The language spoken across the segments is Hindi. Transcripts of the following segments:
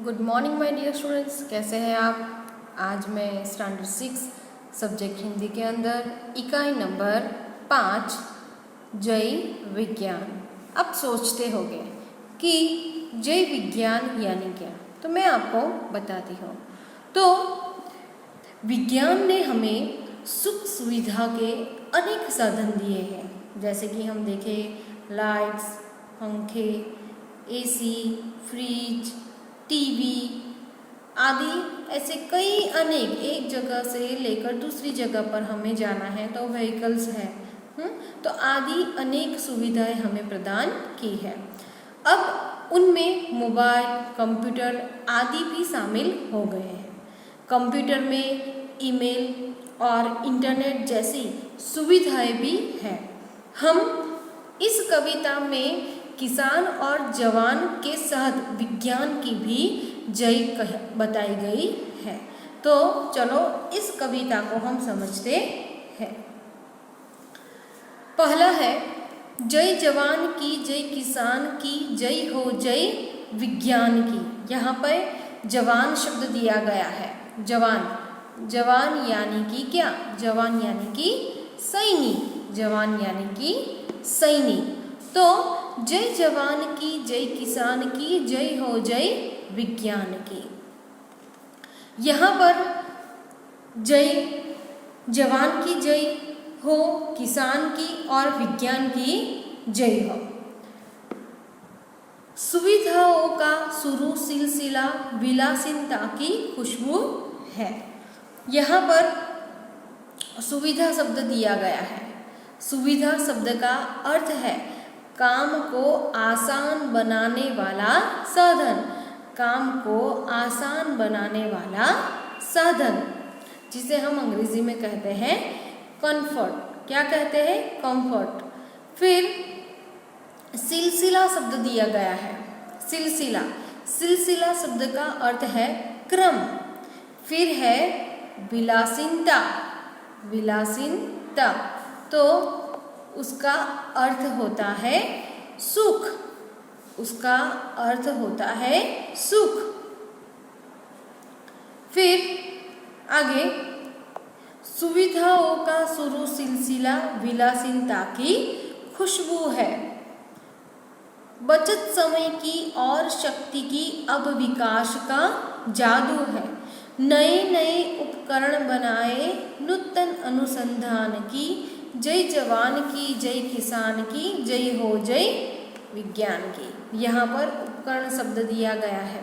Good morning my dear students, कैसे हैं आप। आज मैं स्टैंडर्ड 6 सब्जेक्ट हिंदी के अंदर इकाई नंबर 5 जय विज्ञान। अब सोचते होंगे कि जय विज्ञान यानी क्या, तो मैं आपको बताती हूँ। तो विज्ञान ने हमें सुख सुविधा के अनेक साधन दिए हैं, जैसे कि हम देखें लाइट्स, पंखे, एसी, फ्रिज, टीवी आदि ऐसे कई अनेक, एक जगह से लेकर दूसरी जगह पर हमें जाना है तो व्हीकल्स है, तो आदि अनेक सुविधाएं हमें प्रदान की है। अब उनमें मोबाइल, कंप्यूटर आदि भी शामिल हो गए हैं। कंप्यूटर में ईमेल और इंटरनेट जैसी सुविधाएं भी हैं। हम इस कविता में किसान और जवान के साथ विज्ञान की भी जय बताई गई है। तो चलो इस कविता को हम समझते हैं। पहला है जय जवान की, जय किसान की, जय हो जय विज्ञान की। यहाँ पर जवान शब्द दिया गया है। जवान, जवान यानी कि क्या? जवान यानी कि सैनिक, जवान यानी कि सैनिक। तो जय जवान की, जय किसान की, जय हो जय विज्ञान की। यहाँ पर जय जवान की जय हो, किसान की और विज्ञान की जय हो। सुविधाओं का शुरू सिलसिला विलासिता की खुशबू है। यहाँ पर सुविधा शब्द दिया गया है। सुविधा शब्द का अर्थ है काम को आसान बनाने वाला साधन, काम को आसान बनाने वाला साधन, जिसे हम अंग्रेजी में कहते हैं कंफर्ट। क्या कहते हैं? कंफर्ट। फिर सिलसिला शब्द दिया गया है। सिलसिला, सिलसिला शब्द का अर्थ है क्रम। फिर है विलासिता, विलासिता, तो उसका अर्थ होता है सुख, उसका अर्थ होता है सुख। फिर आगे सुविधाओं का शुरू सिलसिला विलासिता की खुशबू है। बचत समय की और शक्ति की अब विकास का जादू है। नए नए उपकरण बनाए, नूतन अनुसंधान की, जय जवान की, जय किसान की, जय हो जय विज्ञान की। यहाँ पर उपकरण शब्द दिया गया है।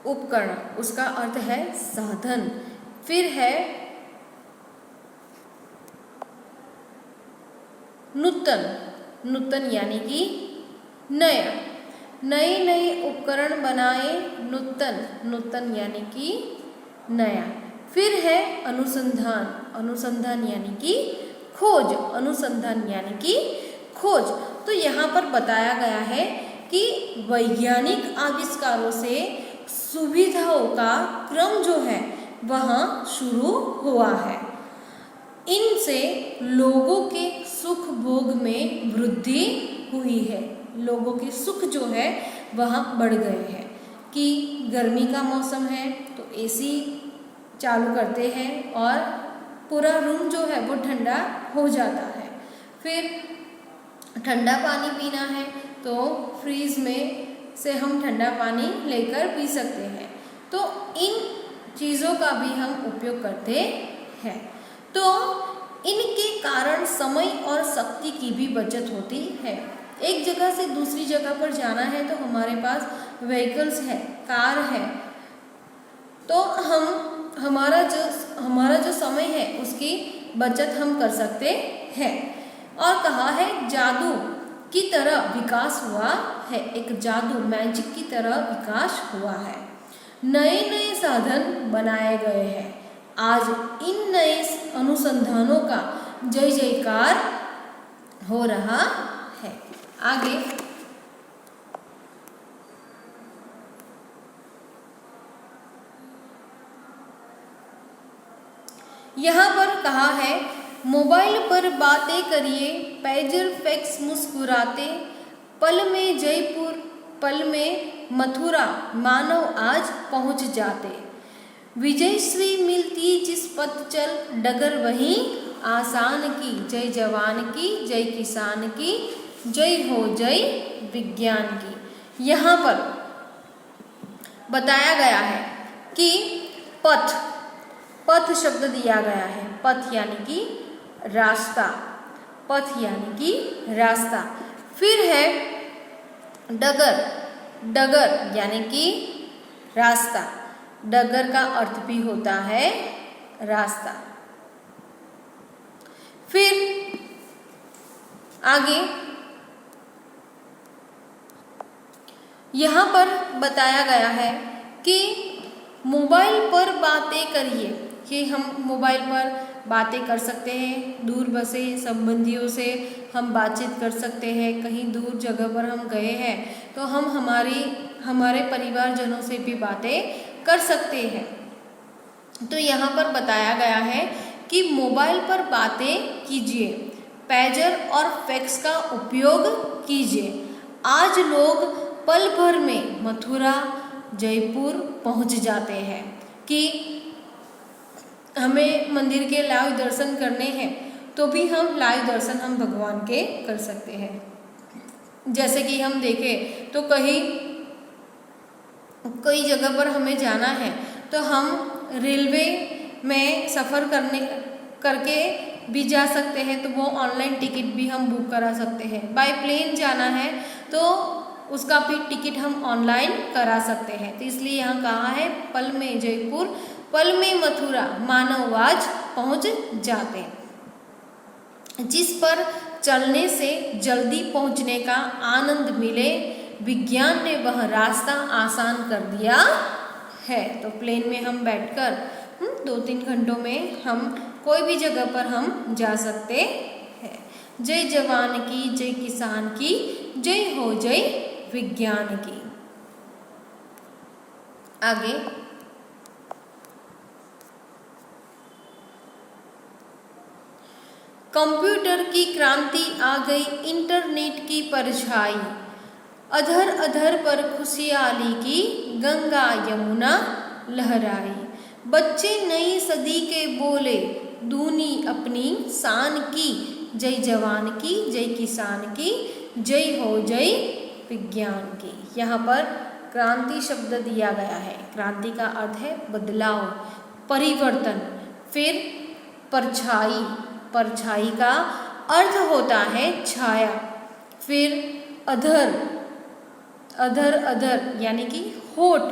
उपकरण, उसका अर्थ है साधन। फिर है नूतन, नूतन यानी कि नया, नए नए उपकरण बनाए, नूतन, नूतन यानी कि नया। फिर है अनुसंधान, अनुसंधान यानी कि खोज, अनुसंधान यानी कि खोज। तो यहाँ पर बताया गया है कि वैज्ञानिक आविष्कारों से सुविधाओं का क्रम जो है वह शुरू हुआ है। इनसे लोगों के सुख भोग में वृद्धि हुई है। लोगों के सुख जो है वह बढ़ गए हैं। कि गर्मी का मौसम है तो एसी चालू करते हैं और पूरा रूम जो है वो ठंडा हो जाता है। फिर ठंडा पानी पीना है तो फ्रीज में से हम ठंडा पानी लेकर पी सकते हैं। तो इन चीज़ों का भी हम उपयोग करते हैं। तो इनके कारण समय और शक्ति की भी बचत होती है। एक जगह से दूसरी जगह पर जाना है तो हमारे पास व्हीकल्स है, कार है, तो हमारा जो समय है उसकी बचत हम कर सकते हैं। और कहा है जादू की तरह विकास हुआ है, एक जादू, मैजिक की तरह विकास हुआ है। नए नए साधन बनाए गए हैं। आज इन नए अनुसंधानों का जय जयकार हो रहा है। आगे यहाँ पर कहा है मोबाइल पर बातें करिए, पेजर फैक्स मुस्कुराते, पल में जयपुर पल में मथुरा मानव आज पहुँच जाते। विजय श्री मिलती जिस पथ चल डगर वहीं आसान की। जय जवान की, जय किसान की, जय हो जय विज्ञान की। यहाँ पर बताया गया है कि पथ, पथ शब्द दिया गया है। पथ यानी कि रास्ता, पथ यानी कि रास्ता। फिर है डगर, डगर यानी कि रास्ता। डगर का अर्थ भी होता है रास्ता। फिर आगे यहाँ पर बताया गया है कि मोबाइल पर बातें करिए, कि हम मोबाइल पर बातें कर सकते हैं, दूर बसे संबंधियों से हम बातचीत कर सकते हैं। कहीं दूर जगह पर हम गए हैं तो हम हमारे परिवारजनों से भी बातें कर सकते हैं। तो यहाँ पर बताया गया है कि मोबाइल पर बातें कीजिए, पेजर और फैक्स का उपयोग कीजिए। आज लोग पल भर में मथुरा जयपुर पहुँच जाते हैं। कि हमें मंदिर के लाइव दर्शन करने हैं तो भी हम लाइव दर्शन हम भगवान के कर सकते हैं। जैसे कि हम देखें तो कई जगह पर हमें जाना है तो हम रेलवे में सफ़र करके भी जा सकते हैं, तो वो ऑनलाइन टिकट भी हम बुक करा सकते हैं। बाय प्लेन जाना है तो उसका भी टिकट हम ऑनलाइन करा सकते हैं। तो इसलिए यहाँ कहा है पल में जयपुर, पल में मथुरा मानव आज पहुँच जाते। जिस पर चलने से जल्दी पहुँचने का आनंद मिले, विज्ञान ने वह रास्ता आसान कर दिया है। तो प्लेन में हम बैठकर 2-3 घंटों में हम कोई भी जगह पर हम जा सकते हैं। जय जवान की, जय किसान की, जय हो जय विज्ञान की। आगे कंप्यूटर की क्रांति आ गई, इंटरनेट की परछाई। अधर अधर पर खुशहाली की गंगा यमुना लहराई। बच्चे नई सदी के बोले, दूनी अपनी शान की। जय जवान की, जय किसान की, जय हो जय विज्ञान की। यहाँ पर क्रांति शब्द दिया गया है। क्रांति का अर्थ है बदलाव, परिवर्तन। फिर परछाई, परछाई का अर्थ होता है छाया। फिर अधर, अधर अधर यानी कि होठ।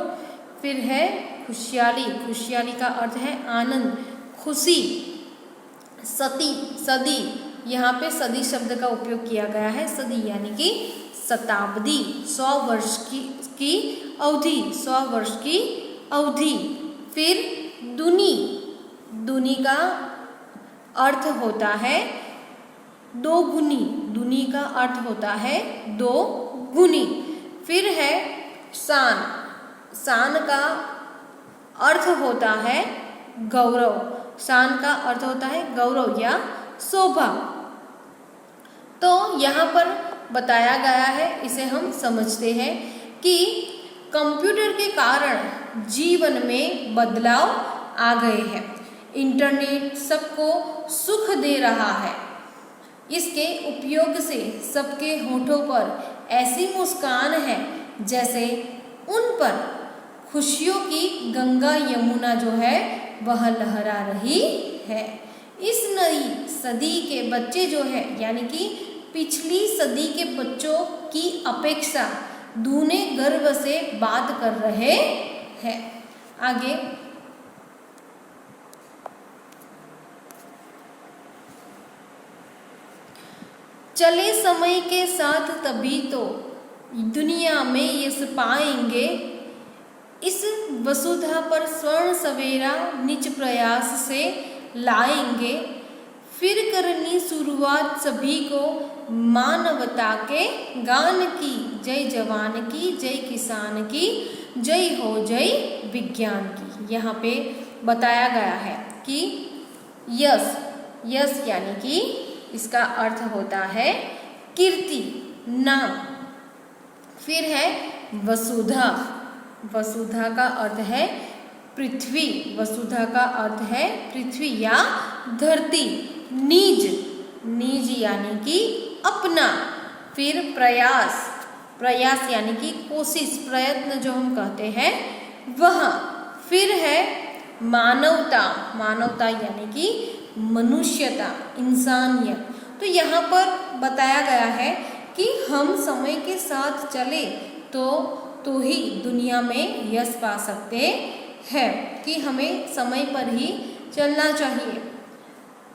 फिर है खुशहाली, खुशहाली का अर्थ है आनंद, खुशी। सती, सदी, यहाँ पे सदी शब्द का उपयोग किया गया है। सदी यानी कि शताब्दी, 100 वर्ष की अवधि, 100 वर्ष की अवधि। फिर दुनी, दुनी का अर्थ होता है दो गुनी, दुनी का अर्थ होता है दो गुनी। फिर है शान, शान का अर्थ होता है गौरव, शान का अर्थ होता है गौरव या शोभा। तो यहाँ पर बताया गया है, इसे हम समझते हैं कि कंप्यूटर के कारण जीवन में बदलाव आ गए हैं। इंटरनेट सबको सुख दे रहा है। इसके उपयोग से सबके होठों पर ऐसी मुस्कान है जैसे उन पर खुशियों की गंगा यमुना जो है वह लहरा रही है। इस नई सदी के बच्चे जो है यानी कि पिछली सदी के बच्चों की अपेक्षा दूने गर्व से बात कर रहे हैं। आगे चले समय के साथ तभी तो दुनिया में यश पाएंगे। इस वसुधा पर स्वर्ण सवेरा निज प्रयास से लाएंगे। फिर करनी शुरुआत सभी को मानवता के गान की। जय जवान की, जय किसान की, जय हो जय विज्ञान की। यहाँ पे बताया गया है कि यश, यश यानी कि इसका अर्थ होता है कीर्ति, नाम। फिर है वसुधा। वसुधा का अर्थ है पृथ्वी। वसुधा का अर्थ है पृथ्वी या धरती। निज, निज यानी कि अपना। फिर प्रयास, प्रयास यानी कि कोशिश, प्रयत्न जो हम कहते हैं वह। फिर है मानवता, मानवता यानी कि मनुष्यता, इंसानियत। तो यहाँ पर बताया गया है कि हम समय के साथ चले तो ही दुनिया में यश पा सकते हैं, कि हमें समय पर ही चलना चाहिए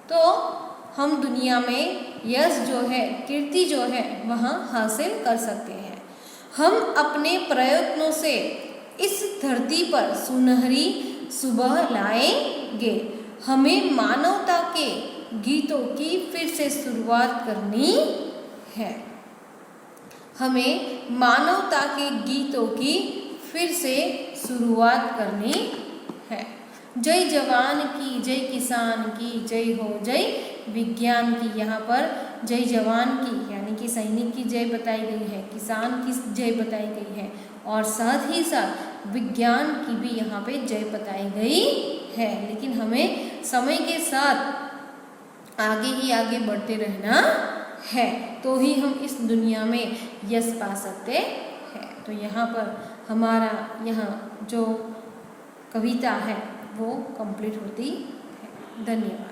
तो हम दुनिया में यश जो है, कीर्ति जो है वह हासिल कर सकते हैं। हम अपने प्रयत्नों से इस धरती पर सुनहरी सुबह लाएंगे। हमें मानवता के गीतों की फिर से शुरुआत करनी है। हमें मानवता के गीतों की फिर से शुरुआत करनी है। जय जवान की, जय किसान की, जय हो जय विज्ञान की। यहाँ पर जय जवान की यानी कि सैनिक की जय बताई गई है, किसान की जय बताई गई है और साथ ही साथ विज्ञान की भी यहाँ पे जय बताई गई है। लेकिन हमें समय के साथ आगे ही आगे बढ़ते रहना है तो ही हम इस दुनिया में यश पा सकते हैं। तो यहाँ पर हमारा यहाँ जो कविता है वो कंप्लीट होती है। धन्यवाद।